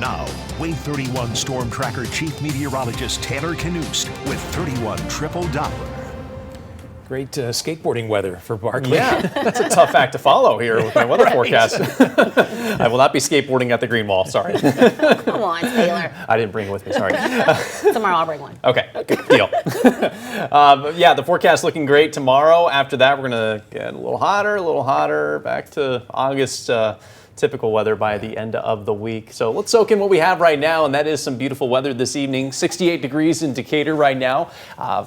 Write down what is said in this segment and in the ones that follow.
Now, Wave 31 Storm Tracker Chief Meteorologist Taylor Knust with 31 Triple Doppler. Great skateboarding weather for Barkley. Yeah, that's a tough act to follow here with my weather forecast. I will not be skateboarding at the Green Wall, sorry. Come on, Taylor. I didn't bring it with me, sorry. Tomorrow I'll bring one. Okay, good deal. Yeah, the forecast looking great tomorrow. After that, we're going to get a little hotter, back to August typical weather by the end of the week. So let's soak in what we have right now, and that is some beautiful weather this evening. 68 degrees in Decatur right now.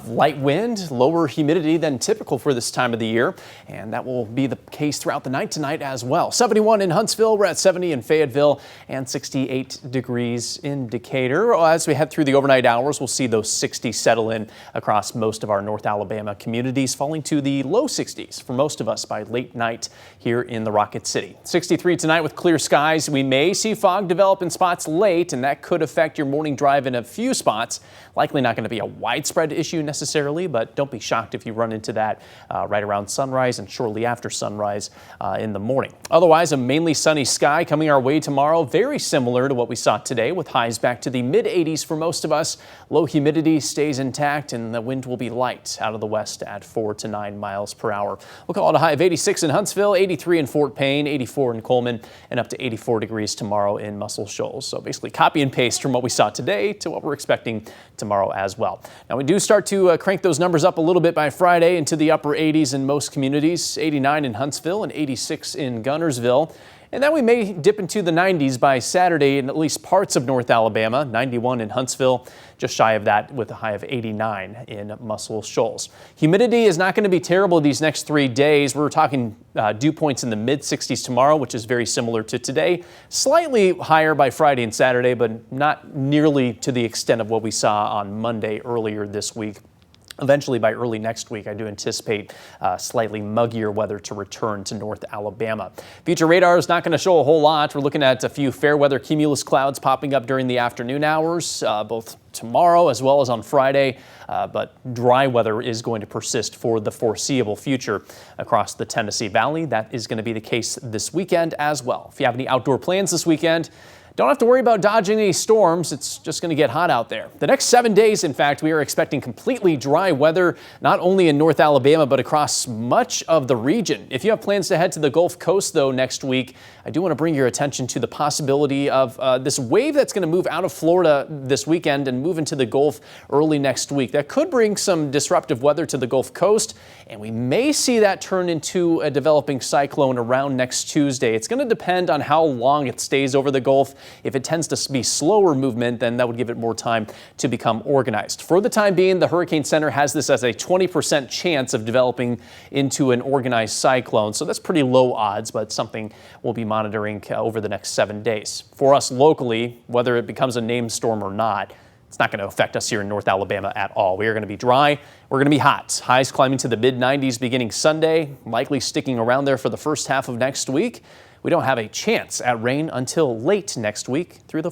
Light wind, lower humidity than typical for this time of the year, and that will be the case throughout the night tonight as well. 71 in Huntsville, we're at 70 in Fayetteville, and 68 degrees in Decatur. As we head through the overnight hours, we'll see those 60s settle in across most of our North Alabama communities, falling to the low 60s for most of us by late night here in the Rocket City. 63 tonight with clear skies. We may see fog develop in spots late, and that could affect your morning drive in a few spots. Likely not going to be a widespread issue necessarily, but don't be shocked if you run into that right around sunrise and shortly after sunrise in the morning. Otherwise, a mainly sunny sky coming our way tomorrow, very similar to what we saw today, with highs back to the mid-80s for most of us. Low humidity stays intact, and the wind will be light out of the west at 4 to 9 miles per hour. We'll call it a high of 86 in Huntsville, 83 in Fort Payne, 84 in Coleman, and up to 84 degrees tomorrow in Muscle Shoals. So basically copy and paste from what we saw today to what we're expecting tomorrow as well. Now we do start to crank those numbers up a little bit by Friday into the upper 80s in most communities, 89 in Huntsville and 86 in Gunnersville. And then we may dip into the 90s by Saturday in at least parts of North Alabama, 91 in Huntsville, just shy of that with a high of 89 in Muscle Shoals. Humidity is not going to be terrible these next 3 days. We're talking dew points in the mid-60s tomorrow, which is very similar to today. Slightly higher by Friday and Saturday, but not nearly to the extent of what we saw on Monday earlier this week. Eventually, by early next week, I do anticipate slightly muggier weather to return to North Alabama. Future radar is not going to show a whole lot. We're looking at a few fair weather cumulus clouds popping up during the afternoon hours, both tomorrow as well as on Friday, but dry weather is going to persist for the foreseeable future across the Tennessee Valley. That is going to be the case this weekend as well. If you have any outdoor plans this weekend, don't have to worry about dodging any storms. It's just going to get hot out there. The next 7 days, in fact, we are expecting completely dry weather, not only in North Alabama, but across much of the region. If you have plans to head to the Gulf Coast, though, next week, I do want to bring your attention to the possibility of this wave that's going to move out of Florida this weekend and move into the Gulf early next week. That could bring some disruptive weather to the Gulf Coast, and we may see that turn into a developing cyclone around next Tuesday. It's going to depend on how long it stays over the Gulf. If it tends to be slower movement, then that would give it more time to become organized. For the time being, the Hurricane Center has this as a 20% chance of developing into an organized cyclone. So that's pretty low odds, but something we'll be monitoring over the next 7 days. For us locally, whether it becomes a named storm or not, it's not going to affect us here in North Alabama at all. We are going to be dry. We're going to be hot. Highs climbing to the mid-90s beginning Sunday, likely sticking around there for the first half of next week. We don't have a chance at rain until late next week through the